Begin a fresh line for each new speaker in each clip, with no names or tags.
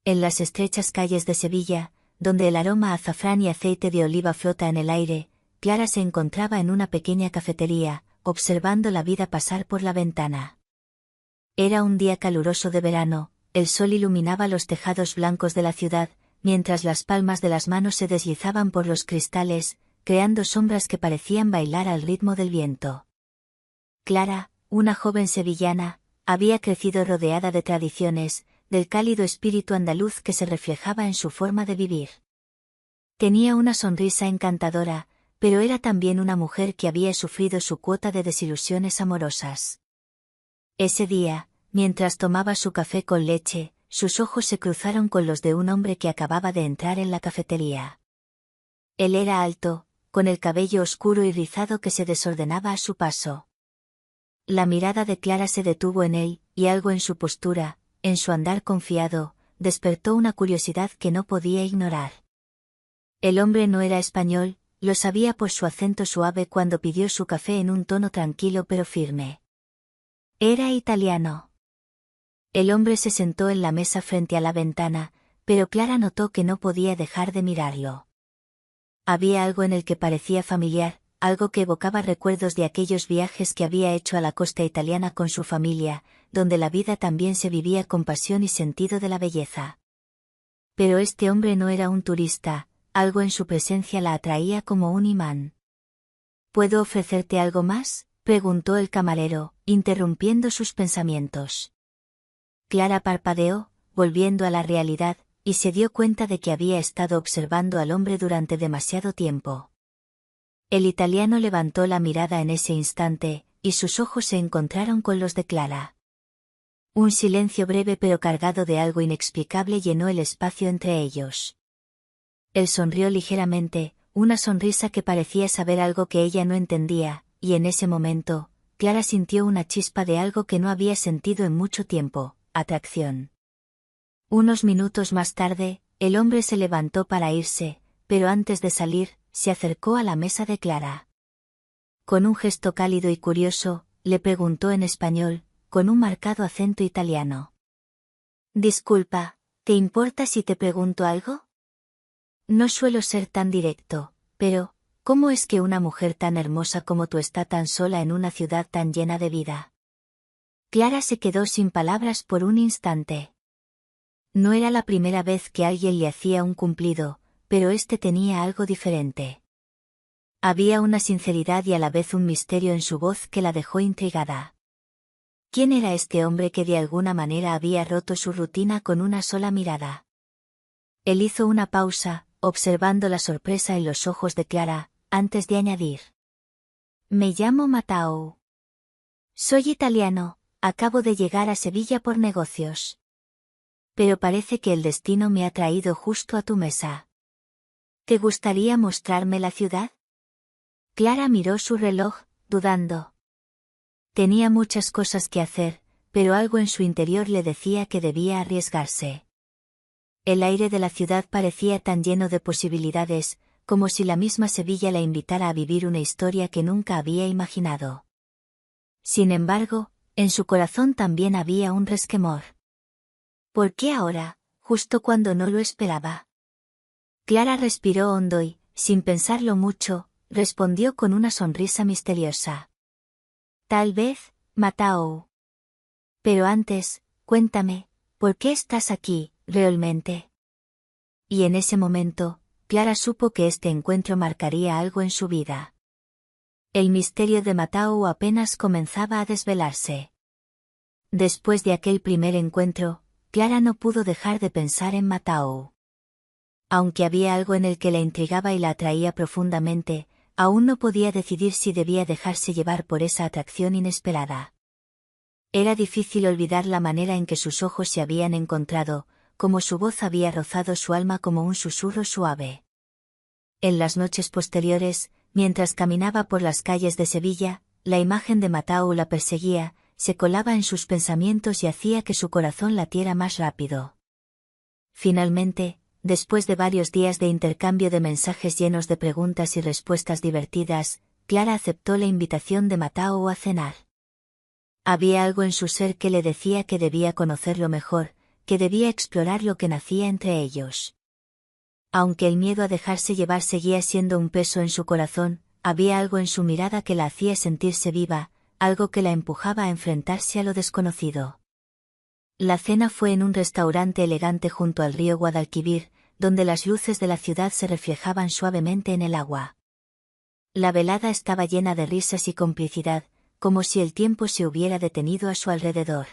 En las estrechas calles de Sevilla, donde el aroma a azafrán y aceite de oliva flota en el aire, Clara se encontraba en una pequeña cafetería, observando la vida pasar por la ventana. Era un día caluroso de verano, el sol iluminaba los tejados blancos de la ciudad, mientras las palmas de las manos se deslizaban por los cristales, creando sombras que parecían bailar al ritmo del viento. Clara, una joven sevillana, había crecido rodeada de tradiciones, del cálido espíritu andaluz que se reflejaba en su forma de vivir. Tenía una sonrisa encantadora, pero era también una mujer que había sufrido su cuota de desilusiones amorosas. Ese día, mientras tomaba su café con leche, sus ojos se cruzaron con los de un hombre que acababa de entrar en la cafetería. Él era alto, con el cabello oscuro y rizado que se desordenaba a su paso. La mirada de Clara se detuvo en él, y algo en su postura, en su andar confiado, despertó una curiosidad que no podía ignorar. El hombre no era español, lo sabía por su acento suave cuando pidió su café en un tono tranquilo pero firme. Era italiano. El hombre se sentó en la mesa frente a la ventana, pero Clara notó que no podía dejar de mirarlo. Había algo en el que parecía familiar, algo que evocaba recuerdos de aquellos viajes que había hecho a la costa italiana con su familia, donde la vida también se vivía con pasión y sentido de la belleza. Pero este hombre no era un turista, algo en su presencia la atraía como un imán. ¿Puedo ofrecerte algo más?, preguntó el camarero, interrumpiendo sus pensamientos. Clara parpadeó, volviendo a la realidad, y se dio cuenta de que había estado observando al hombre durante demasiado tiempo. El italiano levantó la mirada en ese instante, y sus ojos se encontraron con los de Clara. Un silencio breve pero cargado de algo inexplicable llenó el espacio entre ellos. Él sonrió ligeramente, una sonrisa que parecía saber algo que ella no entendía, y en ese momento, Clara sintió una chispa de algo que no había sentido en mucho tiempo, atracción. Unos minutos más tarde, el hombre se levantó para irse, pero antes de salir, se acercó a la mesa de Clara. Con un gesto cálido y curioso, le preguntó en español, con un marcado acento italiano. «Disculpa, ¿te importa si te pregunto algo? No suelo ser tan directo, pero, ¿cómo es que una mujer tan hermosa como tú está tan sola en una ciudad tan llena de vida?» Clara se quedó sin palabras por un instante. No era la primera vez que alguien le hacía un cumplido, pero este tenía algo diferente. Había una sinceridad y a la vez un misterio en su voz que la dejó intrigada. ¿Quién era este hombre que de alguna manera había roto su rutina con una sola mirada? Él hizo una pausa, observando la sorpresa en los ojos de Clara, antes de añadir. «Me llamo Matao. Soy italiano, acabo de llegar a Sevilla por negocios. Pero parece que el destino me ha traído justo a tu mesa. ¿Te gustaría mostrarme la ciudad?» Clara miró su reloj, dudando. Tenía muchas cosas que hacer, pero algo en su interior le decía que debía arriesgarse. El aire de la ciudad parecía tan lleno de posibilidades, como si la misma Sevilla la invitara a vivir una historia que nunca había imaginado. Sin embargo, en su corazón también había un resquemor. ¿Por qué ahora, justo cuando no lo esperaba? Clara respiró hondo y, sin pensarlo mucho, respondió con una sonrisa misteriosa. «Tal vez, Matao. Pero antes, cuéntame, ¿por qué estás aquí, realmente?» Y en ese momento, Clara supo que este encuentro marcaría algo en su vida. El misterio de Matao apenas comenzaba a desvelarse. Después de aquel primer encuentro, Clara no pudo dejar de pensar en Matao. Aunque había algo en el que la intrigaba y la atraía profundamente, aún no podía decidir si debía dejarse llevar por esa atracción inesperada. Era difícil olvidar la manera en que sus ojos se habían encontrado, como su voz había rozado su alma como un susurro suave. En las noches posteriores, mientras caminaba por las calles de Sevilla, la imagen de Matao la perseguía, se colaba en sus pensamientos y hacía que su corazón latiera más rápido. Finalmente, después de varios días de intercambio de mensajes llenos de preguntas y respuestas divertidas, Clara aceptó la invitación de Matao a cenar. Había algo en su ser que le decía que debía conocerlo mejor, que debía explorar lo que nacía entre ellos. Aunque el miedo a dejarse llevar seguía siendo un peso en su corazón, había algo en su mirada que la hacía sentirse viva, algo que la empujaba a enfrentarse a lo desconocido. La cena fue en un restaurante elegante junto al río Guadalquivir, donde las luces de la ciudad se reflejaban suavemente en el agua. La velada estaba llena de risas y complicidad, como si el tiempo se hubiera detenido a su alrededor.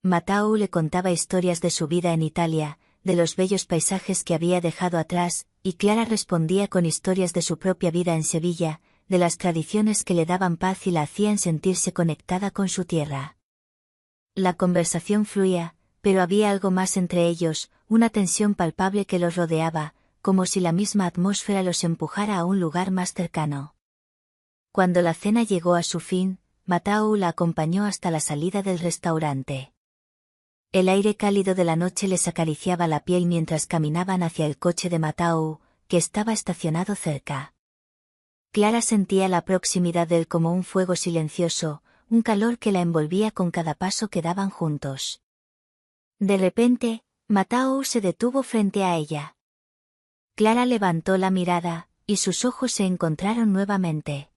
Mateo le contaba historias de su vida en Italia, de los bellos paisajes que había dejado atrás, y Clara respondía con historias de su propia vida en Sevilla, de las tradiciones que le daban paz y la hacían sentirse conectada con su tierra. La conversación fluía, pero había algo más entre ellos, una tensión palpable que los rodeaba, como si la misma atmósfera los empujara a un lugar más cercano. Cuando la cena llegó a su fin, Mateo la acompañó hasta la salida del restaurante. El aire cálido de la noche les acariciaba la piel mientras caminaban hacia el coche de Mateo, que estaba estacionado cerca. Clara sentía la proximidad de él como un fuego silencioso, un calor que la envolvía con cada paso que daban juntos. De repente, Mateo se detuvo frente a ella. Clara levantó la mirada, y sus ojos se encontraron nuevamente.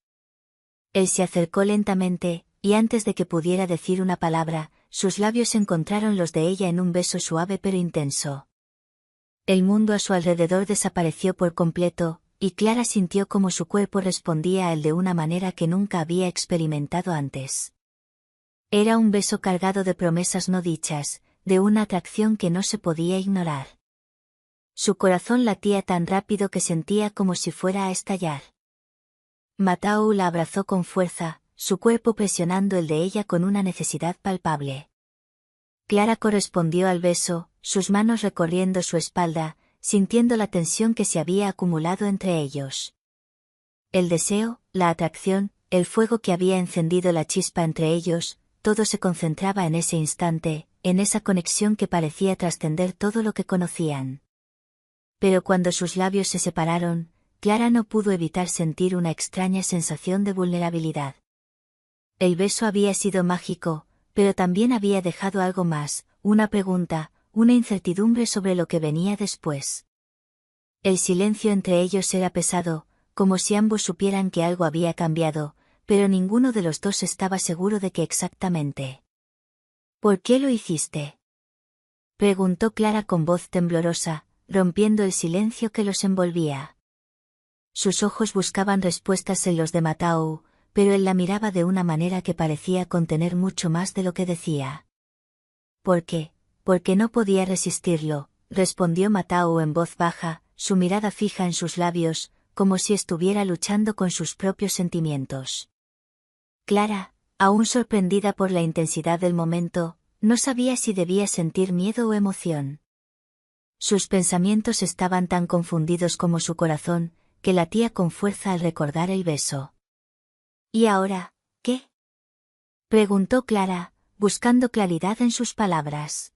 Él se acercó lentamente, y antes de que pudiera decir una palabra, sus labios encontraron los de ella en un beso suave pero intenso. El mundo a su alrededor desapareció por completo, y Clara sintió como su cuerpo respondía a él de una manera que nunca había experimentado antes. Era un beso cargado de promesas no dichas, de una atracción que no se podía ignorar. Su corazón latía tan rápido que sentía como si fuera a estallar. Mateo la abrazó con fuerza, su cuerpo presionando el de ella con una necesidad palpable. Clara correspondió al beso, sus manos recorriendo su espalda, sintiendo la tensión que se había acumulado entre ellos. El deseo, la atracción, el fuego que había encendido la chispa entre ellos, todo se concentraba en ese instante, en esa conexión que parecía trascender todo lo que conocían. Pero cuando sus labios se separaron, Clara no pudo evitar sentir una extraña sensación de vulnerabilidad. El beso había sido mágico, pero también había dejado algo más, una pregunta, una incertidumbre sobre lo que venía después. El silencio entre ellos era pesado, como si ambos supieran que algo había cambiado, pero ninguno de los dos estaba seguro de qué exactamente. ¿Por qué lo hiciste?, preguntó Clara con voz temblorosa, rompiendo el silencio que los envolvía. Sus ojos buscaban respuestas en los de Mateo, pero él la miraba de una manera que parecía contener mucho más de lo que decía. ¿Por qué? Porque no podía resistirlo, respondió Mateo en voz baja, su mirada fija en sus labios, como si estuviera luchando con sus propios sentimientos. Clara, aún sorprendida por la intensidad del momento, no sabía si debía sentir miedo o emoción. Sus pensamientos estaban tan confundidos como su corazón, que latía con fuerza al recordar el beso. ¿Y ahora, qué?, preguntó Clara, buscando claridad en sus palabras.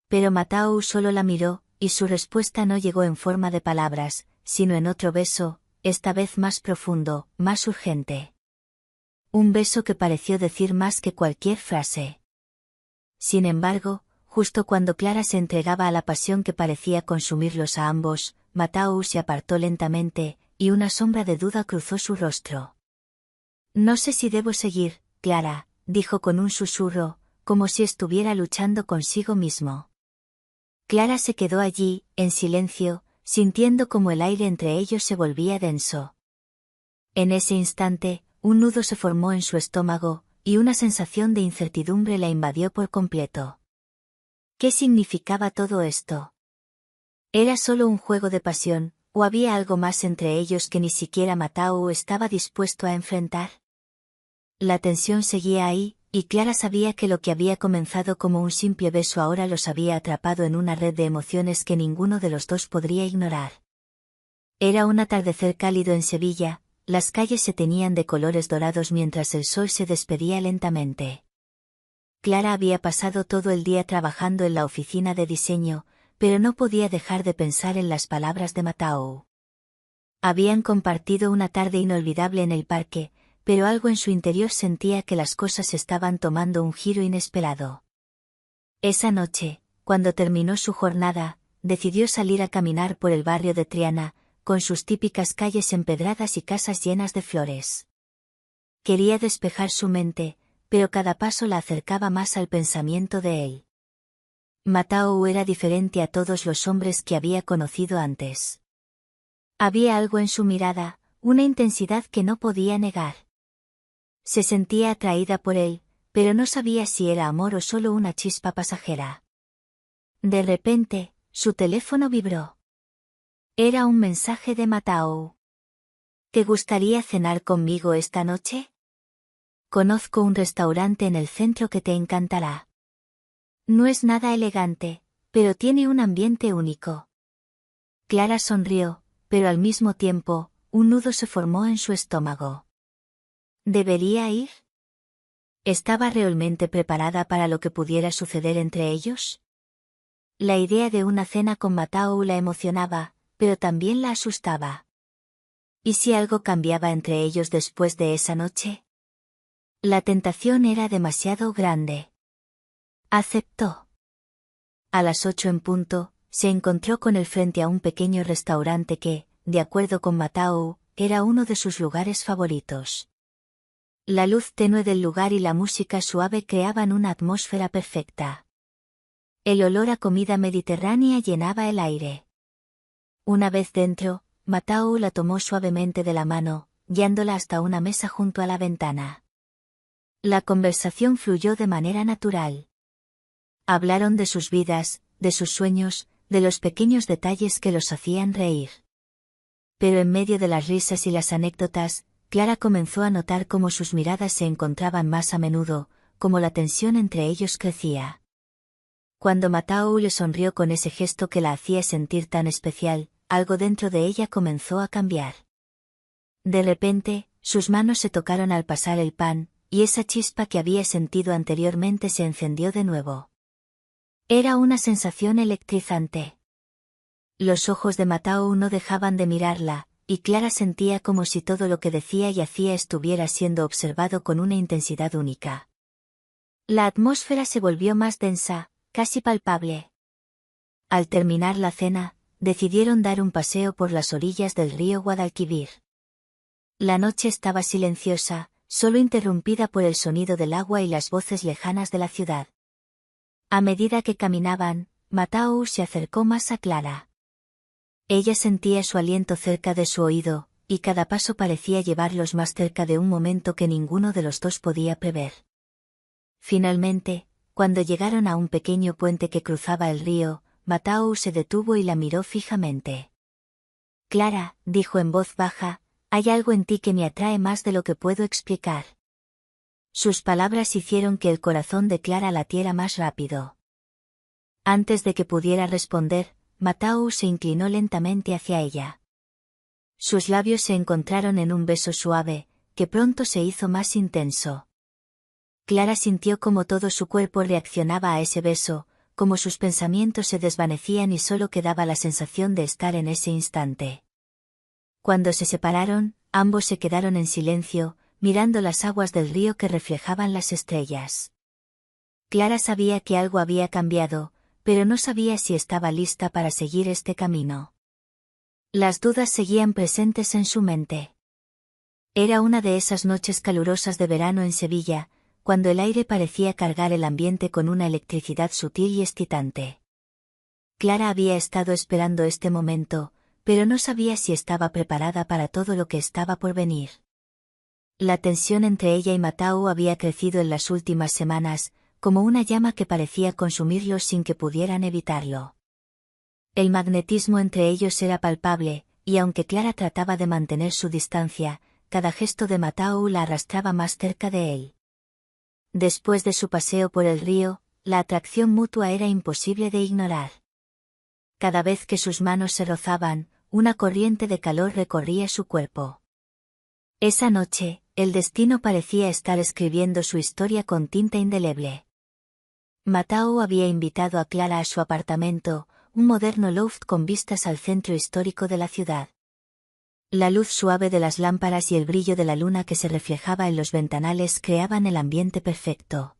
Pero Mateo solo la miró, y su respuesta no llegó en forma de palabras, sino en otro beso, esta vez más profundo, más urgente. Un beso que pareció decir más que cualquier frase. Sin embargo, justo cuando Clara se entregaba a la pasión que parecía consumirlos a ambos, Mateo se apartó lentamente, y una sombra de duda cruzó su rostro. No sé si debo seguir, Clara, dijo con un susurro, como si estuviera luchando consigo mismo. Clara se quedó allí, en silencio, sintiendo como el aire entre ellos se volvía denso. En ese instante, un nudo se formó en su estómago, y una sensación de incertidumbre la invadió por completo. ¿Qué significaba todo esto? ¿Era solo un juego de pasión, o había algo más entre ellos que ni siquiera Mateo estaba dispuesto a enfrentar? La tensión seguía ahí, y Clara sabía que lo que había comenzado como un simple beso ahora los había atrapado en una red de emociones que ninguno de los dos podría ignorar. Era un atardecer cálido en Sevilla, las calles se teñían de colores dorados mientras el sol se despedía lentamente. Clara había pasado todo el día trabajando en la oficina de diseño, pero no podía dejar de pensar en las palabras de Mateo. Habían compartido una tarde inolvidable en el parque, pero algo en su interior sentía que las cosas estaban tomando un giro inesperado. Esa noche, Cuando terminó su jornada, decidió salir a caminar por el barrio de Triana, con sus típicas calles empedradas y casas llenas de flores. Quería despejar su mente, pero cada paso la acercaba más al pensamiento de él. Matao era diferente a todos los hombres que había conocido antes. Había algo en su mirada, una intensidad que no podía negar. Se sentía atraída por él, pero no sabía si era amor o solo una chispa pasajera. De repente, su teléfono vibró. Era un mensaje de Matao. ¿Te gustaría cenar conmigo esta noche? Conozco un restaurante en el centro que te encantará. No es nada elegante, pero tiene un ambiente único. Clara sonrió, pero al mismo tiempo, un nudo se formó en su estómago. ¿Debería ir? ¿Estaba realmente preparada para lo que pudiera suceder entre ellos? La idea de una cena con Matao la emocionaba, pero también la asustaba. ¿Y si algo cambiaba entre ellos después de esa noche? La tentación era demasiado grande. Aceptó. A las 8 en punto, se encontró con él frente a un pequeño restaurante que, de acuerdo con Matao, era uno de sus lugares favoritos. La luz tenue del lugar y la música suave creaban una atmósfera perfecta. El olor a comida mediterránea llenaba el aire. Una vez dentro, Matao la tomó suavemente de la mano, guiándola hasta una mesa junto a la ventana. La conversación fluyó de manera natural. Hablaron de sus vidas, de sus sueños, de los pequeños detalles que los hacían reír. Pero en medio de las risas y las anécdotas, Clara comenzó a notar cómo sus miradas se encontraban más a menudo, cómo la tensión entre ellos crecía. Cuando Matao le sonrió con ese gesto que la hacía sentir tan especial, algo dentro de ella comenzó a cambiar. De repente, sus manos se tocaron al pasar el pan, y esa chispa que había sentido anteriormente se encendió de nuevo. Era una sensación electrizante. Los ojos de Matao no dejaban de mirarla, y Clara sentía como si todo lo que decía y hacía estuviera siendo observado con una intensidad única. La atmósfera se volvió más densa, casi palpable. Al terminar la cena, decidieron dar un paseo por las orillas del río Guadalquivir. La noche estaba silenciosa, solo interrumpida por el sonido del agua y las voces lejanas de la ciudad. A medida que caminaban, Matao se acercó más a Clara. Ella sentía su aliento cerca de su oído, y cada paso parecía llevarlos más cerca de un momento que ninguno de los dos podía prever. Finalmente, cuando llegaron a un pequeño puente que cruzaba el río, Matao se detuvo y la miró fijamente. Clara, dijo en voz baja, hay algo en ti que me atrae más de lo que puedo explicar. Sus palabras hicieron que el corazón de Clara latiera más rápido. Antes de que pudiera responder, Matao se inclinó lentamente hacia ella. Sus labios se encontraron en un beso suave, que pronto se hizo más intenso. Clara sintió como todo su cuerpo reaccionaba a ese beso, como sus pensamientos se desvanecían y solo quedaba la sensación de estar en ese instante. Cuando se separaron, ambos se quedaron en silencio, mirando las aguas del río que reflejaban las estrellas. Clara sabía que algo había cambiado, pero no sabía si estaba lista para seguir este camino. Las dudas seguían presentes en su mente. Era una de esas noches calurosas de verano en Sevilla, cuando el aire parecía cargar el ambiente con una electricidad sutil y excitante. Clara había estado esperando este momento, pero no sabía si estaba preparada para todo lo que estaba por venir. La tensión entre ella y Matao había crecido en las últimas semanas, como una llama que parecía consumirlos sin que pudieran evitarlo. El magnetismo entre ellos era palpable, y aunque Clara trataba de mantener su distancia, cada gesto de Matao la arrastraba más cerca de él. Después de su paseo por el río, la atracción mutua era imposible de ignorar. Cada vez que sus manos se rozaban, una corriente de calor recorría su cuerpo. Esa noche, el destino parecía estar escribiendo su historia con tinta indeleble. Matao había invitado a Clara a su apartamento, un moderno loft con vistas al centro histórico de la ciudad. La luz suave de las lámparas y el brillo de la luna que se reflejaba en los ventanales creaban el ambiente perfecto.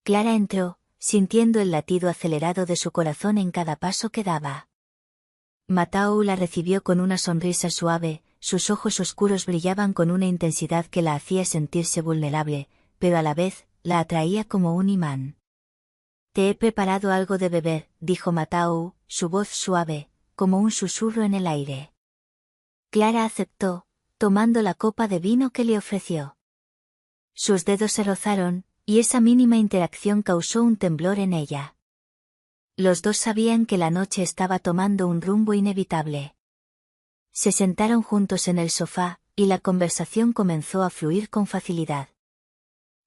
Clara entró, sintiendo el latido acelerado de su corazón en cada paso que daba. Matao la recibió con una sonrisa suave, sus ojos oscuros brillaban con una intensidad que la hacía sentirse vulnerable, pero a la vez, la atraía como un imán. «Te he preparado algo de beber», dijo Matao, su voz suave, como un susurro en el aire. Clara aceptó, tomando la copa de vino que le ofreció. Sus dedos se rozaron, y esa mínima interacción causó un temblor en ella. Los dos sabían que la noche estaba tomando un rumbo inevitable. Se sentaron juntos en el sofá, y la conversación comenzó a fluir con facilidad.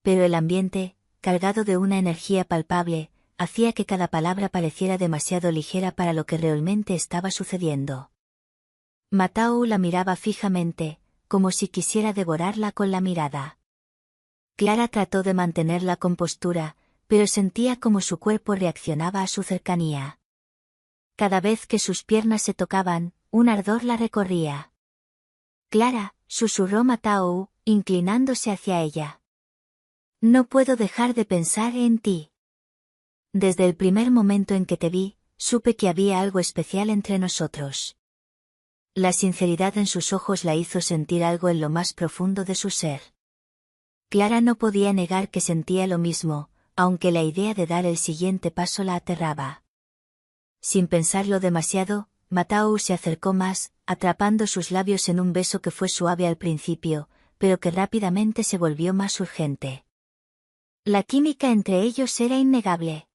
Pero el ambiente, cargado de una energía palpable, hacía que cada palabra pareciera demasiado ligera para lo que realmente estaba sucediendo. Matao la miraba fijamente, como si quisiera devorarla con la mirada. Clara trató de mantener la compostura, pero sentía como su cuerpo reaccionaba a su cercanía. Cada vez que sus piernas se tocaban, un ardor la recorría. «Clara», susurró Matao, inclinándose hacia ella. «No puedo dejar de pensar en ti. Desde el primer momento en que te vi, supe que había algo especial entre nosotros». La sinceridad en sus ojos la hizo sentir algo en lo más profundo de su ser. Clara no podía negar que sentía lo mismo, aunque la idea de dar el siguiente paso la aterraba. Sin pensarlo demasiado, Matao se acercó más, atrapando sus labios en un beso que fue suave al principio, pero que rápidamente se volvió más urgente. La química entre ellos era innegable.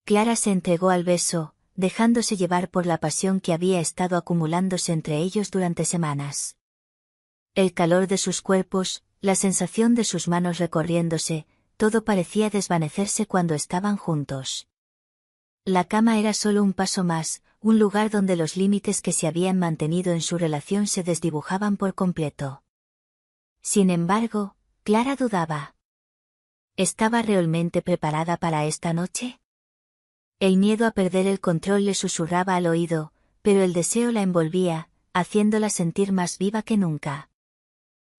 Clara se entregó al beso, dejándose llevar por la pasión que había estado acumulándose entre ellos durante semanas. El calor de sus cuerpos, la sensación de sus manos recorriéndose, todo parecía desvanecerse cuando estaban juntos. La cama era solo un paso más, un lugar donde los límites que se habían mantenido en su relación se desdibujaban por completo. Sin embargo, Clara dudaba. ¿Estaba realmente preparada para esta noche? El miedo a perder el control le susurraba al oído, pero el deseo la envolvía, haciéndola sentir más viva que nunca.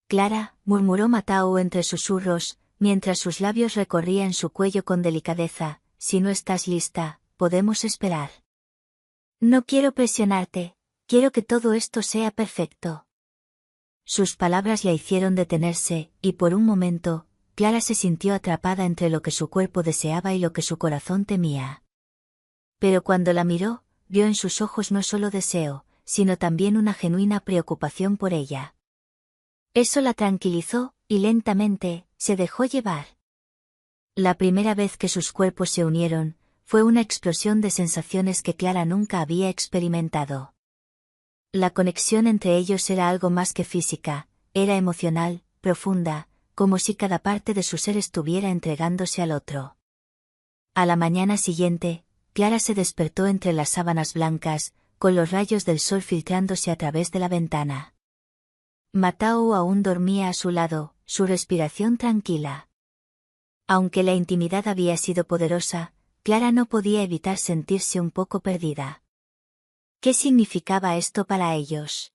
«Clara», murmuró Matao entre susurros, mientras sus labios recorrían su cuello con delicadeza, «si no estás lista, podemos esperar». «No quiero presionarte, quiero que todo esto sea perfecto». Sus palabras la hicieron detenerse, y por un momento, Clara se sintió atrapada entre lo que su cuerpo deseaba y lo que su corazón temía. Pero cuando la miró, vio en sus ojos no solo deseo, sino también una genuina preocupación por ella. Eso la tranquilizó, y lentamente, se dejó llevar. La primera vez que sus cuerpos se unieron, fue una explosión de sensaciones que Clara nunca había experimentado. La conexión entre ellos era algo más que física, era emocional, profunda, como si cada parte de su ser estuviera entregándose al otro. A la mañana siguiente, Clara se despertó entre las sábanas blancas, con los rayos del sol filtrándose a través de la ventana. Matao aún dormía a su lado, su respiración tranquila. Aunque la intimidad había sido poderosa, Clara no podía evitar sentirse un poco perdida. ¿Qué significaba esto para ellos?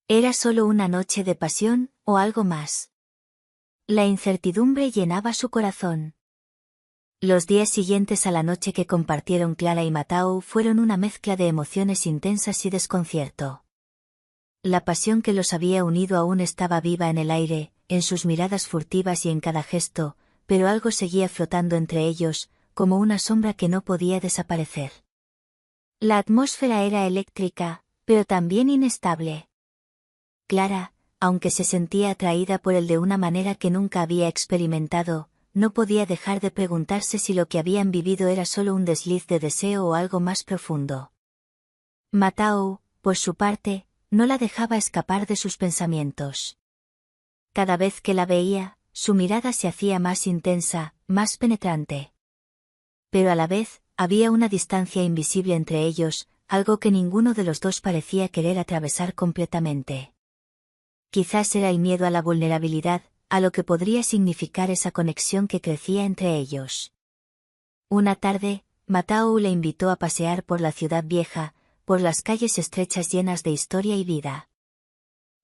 ¿Era solo una noche de pasión, o algo más? La incertidumbre llenaba su corazón. Los días siguientes a la noche que compartieron Clara y Matao fueron una mezcla de emociones intensas y desconcierto. La pasión que los había unido aún estaba viva en el aire, en sus miradas furtivas y en cada gesto, pero algo seguía flotando entre ellos, como una sombra que no podía desaparecer. La atmósfera era eléctrica, pero también inestable. Clara, aunque se sentía atraída por él de una manera que nunca había experimentado, no podía dejar de preguntarse si lo que habían vivido era solo un desliz de deseo o algo más profundo. Matao, por su parte, no la dejaba escapar de sus pensamientos. Cada vez que la veía, su mirada se hacía más intensa, más penetrante. Pero a la vez, había una distancia invisible entre ellos, algo que ninguno de los dos parecía querer atravesar completamente. Quizás era el miedo a la vulnerabilidad, a lo que podría significar esa conexión que crecía entre ellos. Una tarde, Matao le invitó a pasear por la ciudad vieja, por las calles estrechas llenas de historia y vida.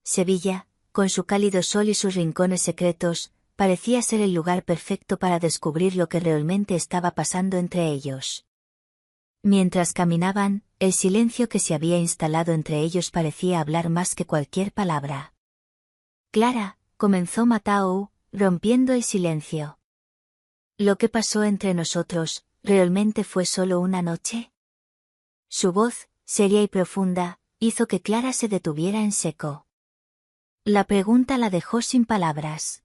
Sevilla, con su cálido sol y sus rincones secretos, parecía ser el lugar perfecto para descubrir lo que realmente estaba pasando entre ellos. Mientras caminaban, el silencio que se había instalado entre ellos parecía hablar más que cualquier palabra. Clara, comenzó Matao, rompiendo el silencio. ¿Lo que pasó entre nosotros, realmente fue solo una noche? Su voz, seria y profunda, hizo que Clara se detuviera en seco. La pregunta la dejó sin palabras.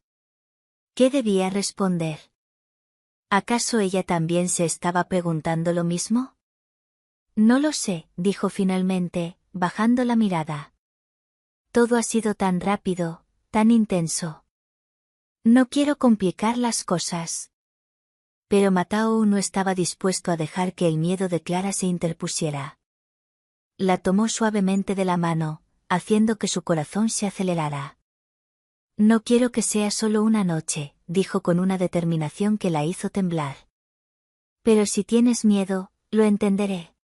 ¿Qué debía responder? ¿Acaso ella también se estaba preguntando lo mismo? No lo sé, dijo finalmente, bajando la mirada. Todo ha sido tan rápido, tan intenso. No quiero complicar las cosas. Pero Matao no estaba dispuesto a dejar que el miedo de Clara se interpusiera. La tomó suavemente de la mano, haciendo que su corazón se acelerara. No quiero que sea solo una noche, dijo con una determinación que la hizo temblar. Pero si tienes miedo, lo entenderé.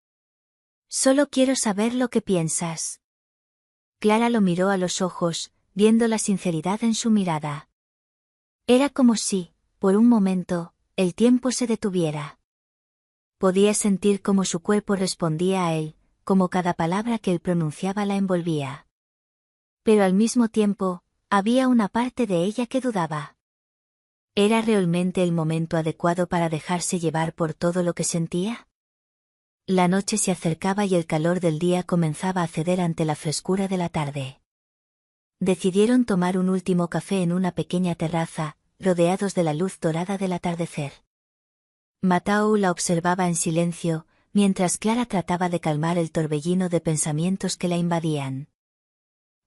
Solo quiero saber lo que piensas. Clara lo miró a los ojos, viendo la sinceridad en su mirada. Era como si, por un momento, el tiempo se detuviera. Podía sentir cómo su cuerpo respondía a él, como cada palabra que él pronunciaba la envolvía. Pero al mismo tiempo, había una parte de ella que dudaba. ¿Era realmente el momento adecuado para dejarse llevar por todo lo que sentía? La noche se acercaba y el calor del día comenzaba a ceder ante la frescura de la tarde. Decidieron tomar un último café en una pequeña terraza, rodeados de la luz dorada del atardecer. Matao la observaba en silencio, mientras Clara trataba de calmar el torbellino de pensamientos que la invadían.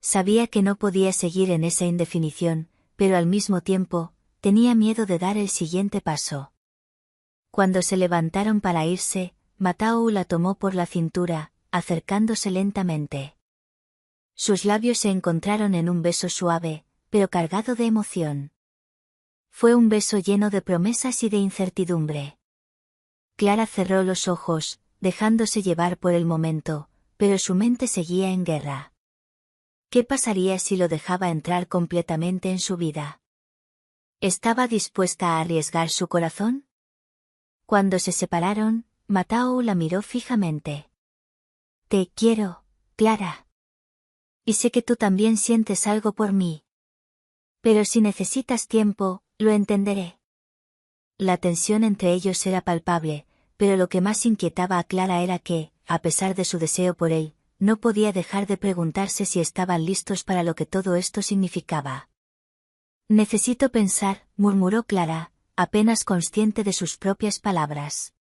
Sabía que no podía seguir en esa indefinición, pero al mismo tiempo, tenía miedo de dar el siguiente paso. Cuando se levantaron para irse, Matao la tomó por la cintura, acercándose lentamente. Sus labios se encontraron en un beso suave, pero cargado de emoción. Fue un beso lleno de promesas y de incertidumbre. Clara cerró los ojos, dejándose llevar por el momento, pero su mente seguía en guerra. ¿Qué pasaría si lo dejaba entrar completamente en su vida? ¿Estaba dispuesta a arriesgar su corazón? Cuando se separaron, Matao la miró fijamente. Te quiero, Clara. Y sé que tú también sientes algo por mí. Pero si necesitas tiempo, lo entenderé. La tensión entre ellos era palpable, pero lo que más inquietaba a Clara era que, a pesar de su deseo por él, no podía dejar de preguntarse si estaban listos para lo que todo esto significaba. Necesito pensar, murmuró Clara, apenas consciente de sus propias palabras.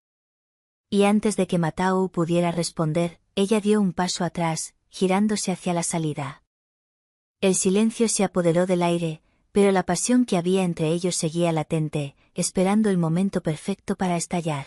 Y antes de que Matao pudiera responder, ella dio un paso atrás, girándose hacia la salida. El silencio se apoderó del aire, pero la pasión que había entre ellos seguía latente, esperando el momento perfecto para estallar.